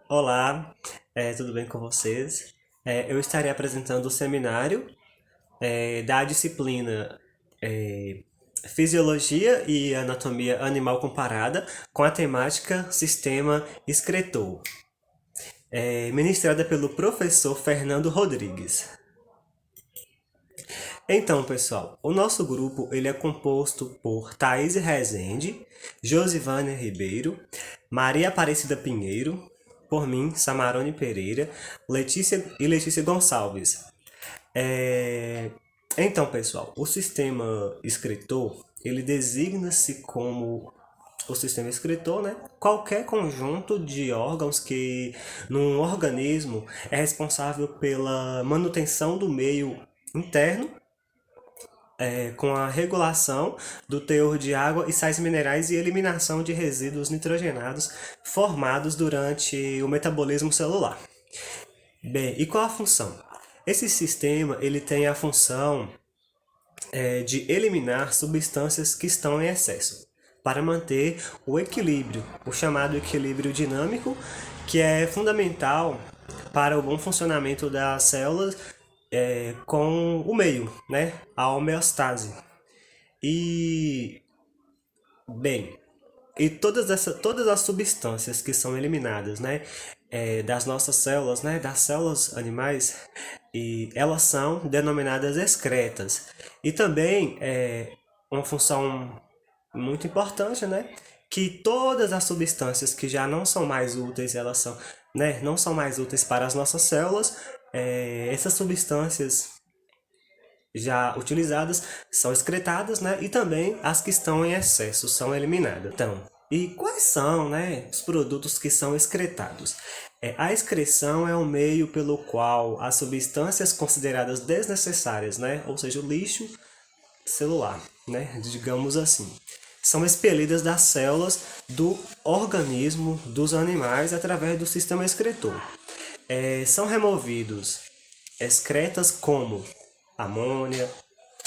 Olá, tudo bem com vocês? Eu estarei apresentando o seminário da disciplina é, Fisiologia e Anatomia Animal Comparada com a temática Sistema Excretor, ministrada pelo professor Fernando Rodrigues. Então, pessoal, o nosso grupo ele é composto por Thaís Rezende, Josivânia Ribeiro, Maria Aparecida Pinheiro, por mim, Samarone Pereira, Letícia Gonçalves. É, Então, pessoal, o sistema excretor, ele designa-se como o sistema excretor, né? Qualquer conjunto de órgãos que, num organismo, é responsável pela manutenção do meio interno com a regulação do teor de água e sais minerais e eliminação de resíduos nitrogenados formados durante o metabolismo celular. Bem, e qual a função? Esse sistema ele tem a função de eliminar substâncias que estão em excesso para manter o equilíbrio, o chamado equilíbrio dinâmico, que é fundamental para o bom funcionamento das células com o meio, né? A homeostase. E, bem, todas as substâncias que são eliminadas, né, das nossas células, né, das células animais, e elas são denominadas excretas. E também uma função muito importante, né, que todas as substâncias que já não são mais úteis, elas são, né, não são mais úteis para as nossas células, essas substâncias já utilizadas são excretadas, né? E também as que estão em excesso são eliminadas. Então, e quais são, né, os produtos que são excretados? A excreção é o meio pelo qual as substâncias consideradas desnecessárias, né, ou seja, o lixo celular, né, digamos assim, são expelidas das células do organismo dos animais através do sistema excretor. São removidos excretas como amônia,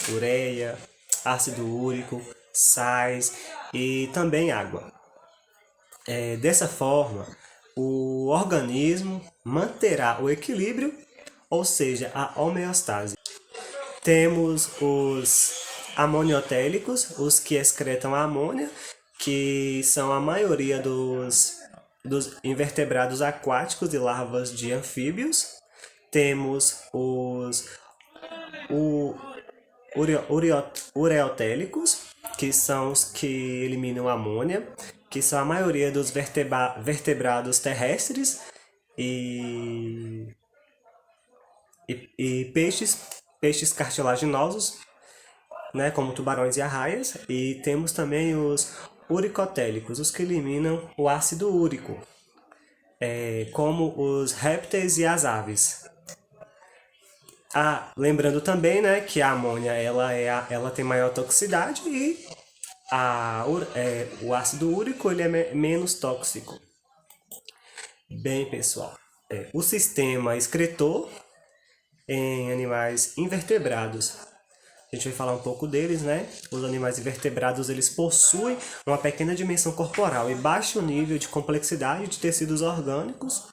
ureia, ácido úrico, sais e também água. Dessa forma, o organismo manterá o equilíbrio, ou seja, a homeostase. Temos os amoniotélicos, os que excretam a amônia, que são a maioria dos invertebrados aquáticos e larvas de anfíbios. Temos os o, ureotélicos, que são os que eliminam a amônia, que são a maioria dos vertebrados terrestres e, e peixes cartilaginosos, né, como tubarões e arraias. E temos também os uricotélicos, os que eliminam o ácido úrico, como os répteis e as aves. Lembrando também, né, que a amônia ela tem maior toxicidade e o ácido úrico ele é menos tóxico. Bem, pessoal, o sistema excretor em animais invertebrados. A gente vai falar um pouco deles, né? Os animais invertebrados eles possuem uma pequena dimensão corporal e baixo nível de complexidade de tecidos orgânicos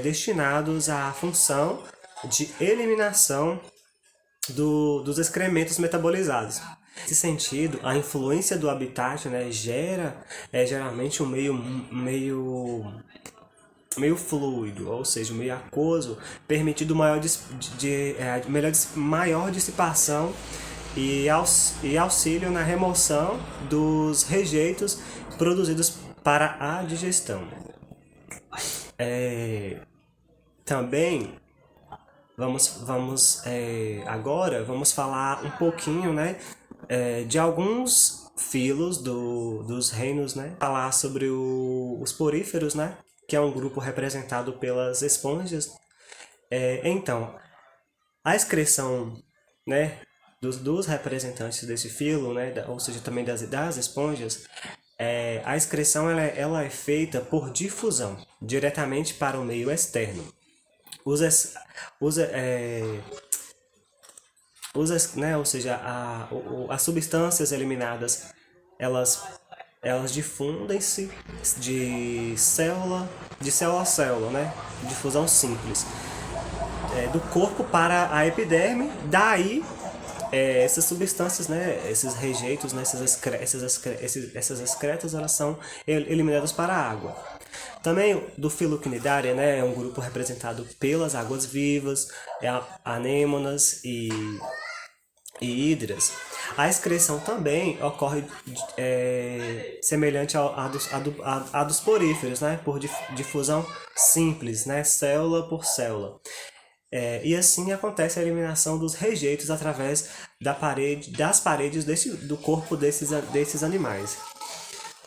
destinados à função de eliminação dos excrementos metabolizados. Nesse sentido, a influência do habitat, né, gera geralmente um meio fluido, ou seja, meio aquoso, permitindo maior dissipação e auxílio na remoção dos rejeitos produzidos para a digestão. Também agora vamos falar um pouquinho, né, de alguns filos dos reinos, né? Falar sobre os poríferos, né? Que é um grupo representado pelas esponjas. Então, a excreção, né, dos representantes desse filo, né, ou seja, também das esponjas, a excreção ela é feita por difusão, diretamente para o meio externo. Os, ex- os, né, ou seja, as substâncias eliminadas, elas elas difundem-se de célula a célula, né? Difusão simples. Do corpo para a epiderme, daí essas substâncias, né, esses rejeitos, né, essas excretas, elas são eliminadas para a água. Também do filo Cnidaria, né, é um grupo representado pelas águas vivas, anêmonas e hidras. A excreção também ocorre semelhante à dos poríferos, né, por difusão simples, né, célula por célula. E assim acontece a eliminação dos rejeitos através das paredes do corpo desses animais.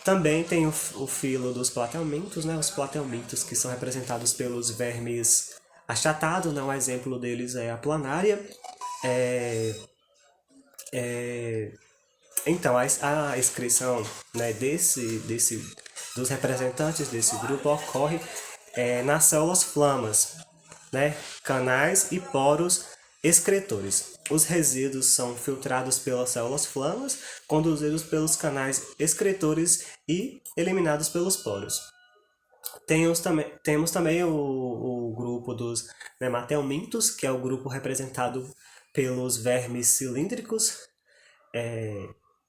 Também tem o filo dos platelmintos, né? Os platelmintos que são representados pelos vermes achatados, né? Um exemplo deles é a planária. Então, a excreção, né, dos representantes desse grupo ocorre nas células flamas, né, canais e poros excretores. Os resíduos são filtrados pelas células flamas, conduzidos pelos canais excretores e eliminados pelos poros. Temos também o grupo dos nematelmintos, que é o grupo representado pelos vermes cilíndricos.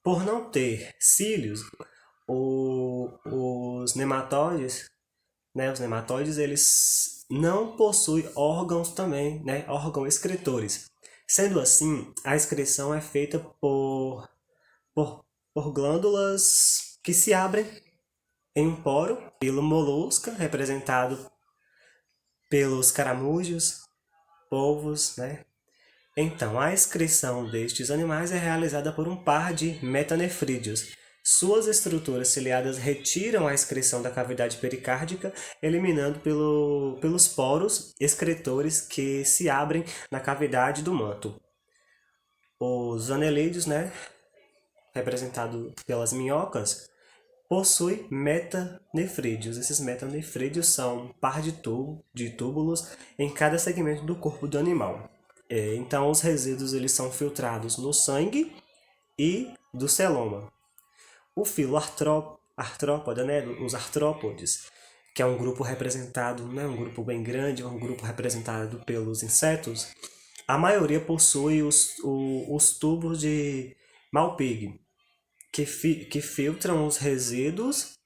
Por não ter cílios, os nematóides, né, os nematóides, eles não possuem órgãos também, né, órgãos excretores. Sendo assim, a excreção é feita por glândulas que se abrem em um poro, pelo molusca, representado pelos caramujos, polvos, né? Então, a excreção destes animais é realizada por um par de metanefrídeos. Suas estruturas ciliadas retiram a excreção da cavidade pericárdica, eliminando pelos poros excretores que se abrem na cavidade do manto. Os anelídeos, né, representado pelas minhocas, possuem metanefrídeos. Esses metanefrídeos são um par de túbulos em cada segmento do corpo do animal. Então, os resíduos eles são filtrados no sangue e do celoma. O filo artrópoda, né, os artrópodes, que é um grupo representado, né, um grupo bem grande, um grupo representado pelos insetos, a maioria possui os tubos de Malpighi, que filtram os resíduos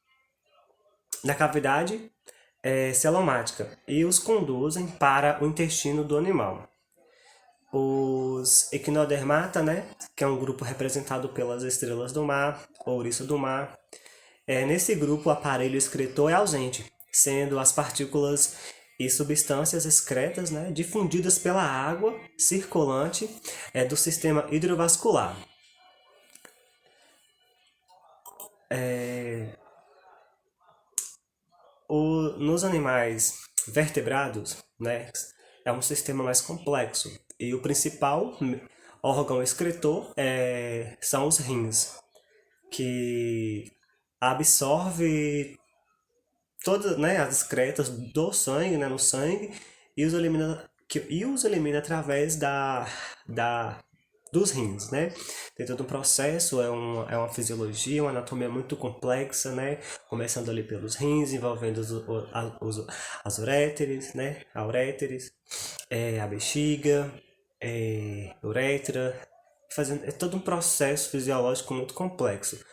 da cavidade celomática e os conduzem para o intestino do animal. Os Echinodermata, né, que é um grupo representado pelas estrelas do mar, ouriço do mar. Nesse grupo, o aparelho excretor é ausente, sendo as partículas e substâncias excretas, né, difundidas pela água circulante do sistema hidrovascular. Nos animais vertebrados, né, é um sistema mais complexo. E o principal órgão excretor são os rins, que absorve todas, né, as excretas do sangue, né, no sangue, e os elimina através dos rins, né? Tem todo um processo, é uma fisiologia, uma anatomia muito complexa, né? Começando ali pelos rins, envolvendo as uréteres, né? A uréteres, a bexiga, uretra, é todo um processo fisiológico muito complexo.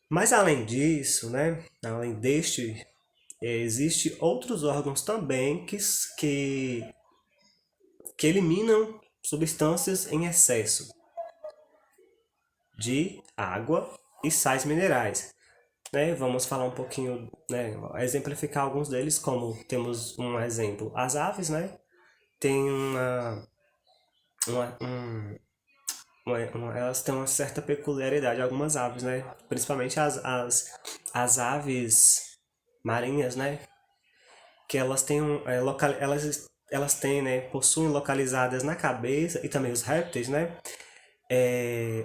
Mas além disso, né? Além deste, existem outros órgãos também que eliminam substâncias em excesso de água e sais minerais. Né? Vamos falar um pouquinho, né? Exemplificar alguns deles, como temos um exemplo. As aves, né? Tem elas têm uma certa peculiaridade, algumas aves, né? Principalmente as aves marinhas, né? Que elas têm elas têm, né? Possuem localizadas na cabeça e também os répteis, né?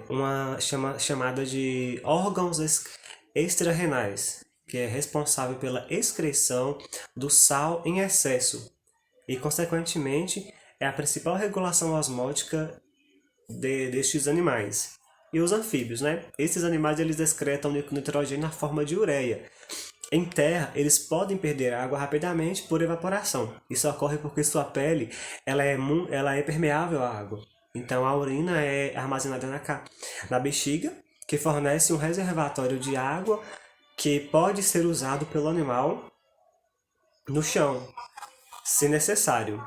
Uma chamada de órgãos extrarrenais, que é responsável pela excreção do sal em excesso e, consequentemente, é a principal regulação osmótica destes animais. e os anfíbios, né? Esses animais eles excretam nitrogênio na forma de ureia. Em terra, eles podem perder água rapidamente por evaporação. Isso ocorre porque sua pele ela é permeável à água. Então a urina é armazenada na bexiga, que fornece um reservatório de água que pode ser usado pelo animal no chão, se necessário.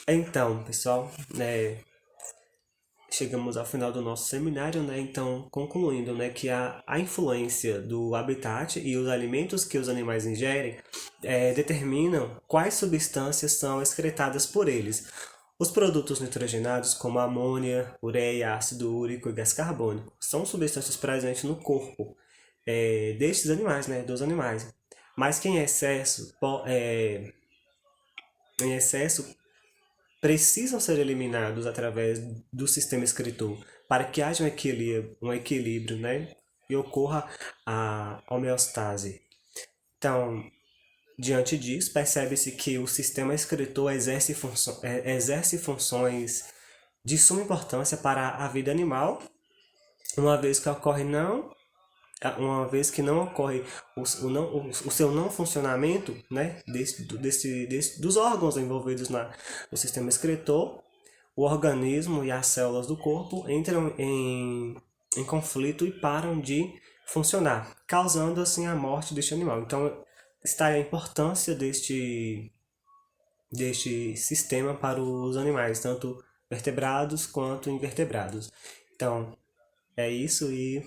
Então, pessoal, chegamos ao final do nosso seminário, né? Então, concluindo, né, que a influência do habitat e os alimentos que os animais ingerem determinam quais substâncias são excretadas por eles. Os produtos nitrogenados, como amônia, ureia, ácido úrico e gás carbônico, são substâncias presentes no corpo destes animais, né, dos animais. Mas que em excesso precisam ser eliminados através do sistema excretor para que haja um equilíbrio, né? E ocorra a homeostase. Então, diante disso, percebe-se que o sistema excretor exerce funções de suma importância para a vida animal, uma vez que ocorre não uma vez que não ocorre o seu não funcionamento, né, dos órgãos envolvidos no sistema excretor, o organismo e as células do corpo entram em conflito e param de funcionar, causando assim a morte deste animal. Então está aí a importância deste sistema para os animais, tanto vertebrados quanto invertebrados. Então é isso e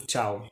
tchau.